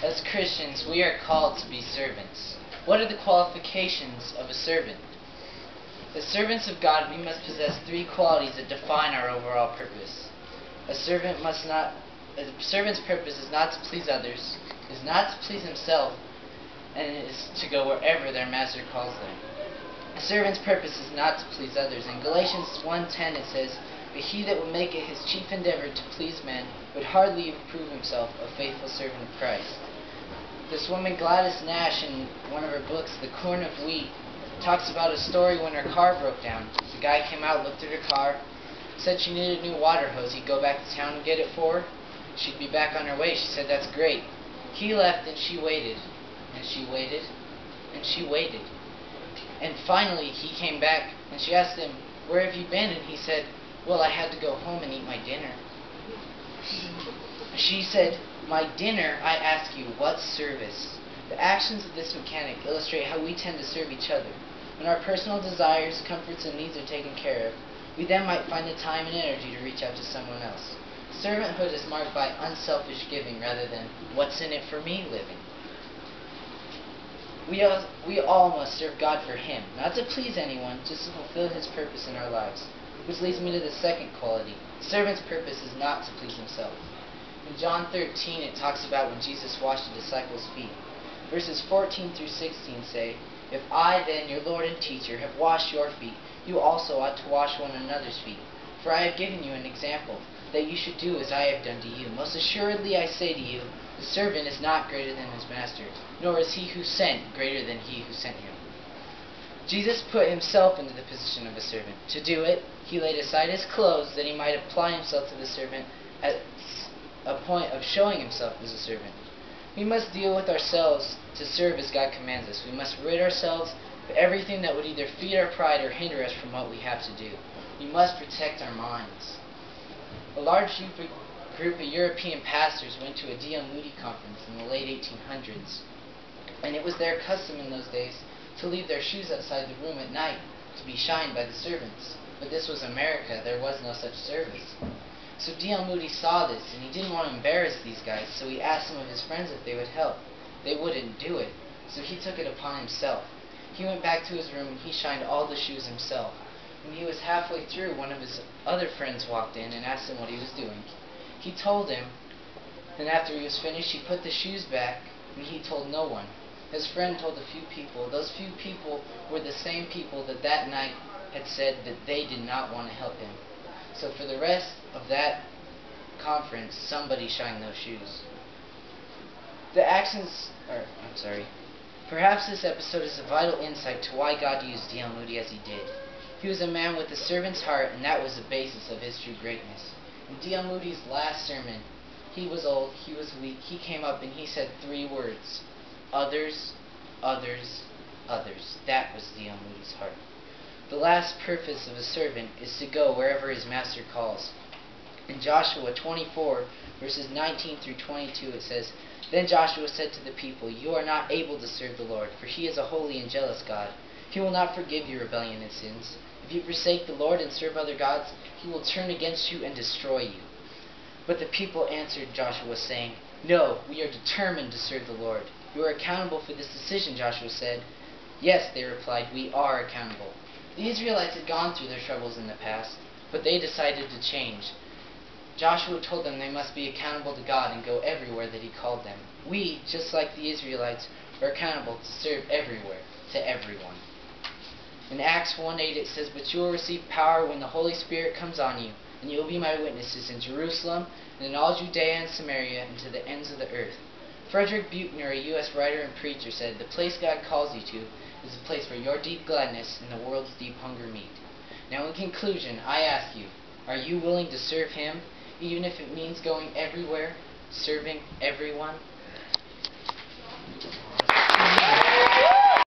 As Christians, we are called to be servants. What are the qualifications of a servant? As servants of God, we must possess three qualities that define our overall purpose. A servant's purpose is not to please others, is not to please himself, and is to go wherever their master calls them. A servant's purpose is not to please others. In Galatians 1:10 it says, "But he that would make it his chief endeavor to please men would hardly prove himself a faithful servant of Christ." This woman Gladys Nash, in one of her books, The Corn of Wheat, talks about a story when her car broke down. The guy came out, looked at her car, said she needed a new water hose. He'd go back to town and get it for her. She'd be back on her way. She said, "That's great." He left and she waited, and she waited, and she waited. And finally he came back and she asked him, "Where have you been?" And he said, "Well, I had to go home and eat my dinner." She said, "My dinner, I ask you, what service?" The actions of this mechanic illustrate how we tend to serve each other. When our personal desires, comforts, and needs are taken care of, we then might find the time and energy to reach out to someone else. Servanthood is marked by unselfish giving rather than "what's in it for me" living. We all must serve God for Him, not to please anyone, just to fulfill His purpose in our lives. Which leads me to the second quality. The servant's purpose is not to please himself. In John 13 it talks about when Jesus washed the disciples' feet. Verses 14 through 16 say, "If I then, your Lord and teacher, have washed your feet, you also ought to wash one another's feet. For I have given you an example, that you should do as I have done to you. Most assuredly I say to you, the servant is not greater than his master, nor is he who sent greater than he who sent him." Jesus put himself into the position of a servant. To do it, he laid aside his clothes that he might apply himself to the servant at a point of showing himself as a servant. We must deal with ourselves to serve as God commands us. We must rid ourselves of everything that would either feed our pride or hinder us from what we have to do. We must protect our minds. A large group of European pastors went to a D.L. Moody conference in the late 1800s, and it was their custom in those days to leave their shoes outside the room at night to be shined by the servants. But this was America. There was no such service. So D.L. Moody saw this, and he didn't want to embarrass these guys, so he asked some of his friends if they would help. They wouldn't do it, so he took it upon himself. He went back to his room and he shined all the shoes himself. When he was halfway through, one of his other friends walked in and asked him what he was doing. He told him, and after he was finished, he put the shoes back, and he told no one. His friend told a few people. Those few people were the same people that night had said that they did not want to help him. So for the rest of that conference, somebody shined those shoes. Perhaps this episode is a vital insight to why God used D.L. Moody as he did. He was a man with a servant's heart, and that was the basis of his true greatness. In D.L. Moody's last sermon, he was old, he was weak, he came up and he said three words: others, others, others. That was D.L. Moody's heart. The last purpose of a servant is to go wherever his master calls. In Joshua 24, verses 19 through 22, it says, "Then Joshua said to the people, 'You are not able to serve the Lord, for He is a holy and jealous God. He will not forgive your rebellion and sins. If you forsake the Lord and serve other gods, He will turn against you and destroy you.' But the people answered Joshua, saying, 'No, we are determined to serve the Lord.' 'You are accountable for this decision,' Joshua said. 'Yes,' they replied, 'we are accountable.' The Israelites had gone through their troubles in the past, but they decided to change. Joshua told them they must be accountable to God and go everywhere that He called them. We, just like the Israelites, are accountable to serve everywhere, to everyone. In Acts 1:8 it says, "But you will receive power when the Holy Spirit comes on you, and you will be my witnesses in Jerusalem, and in all Judea and Samaria, and to the ends of the earth." Frederick Buechner, a U.S. writer and preacher, said, "The place God calls you to is the place where your deep gladness and the world's deep hunger meet." Now in conclusion, I ask you, are you willing to serve Him, even if it means going everywhere, serving everyone?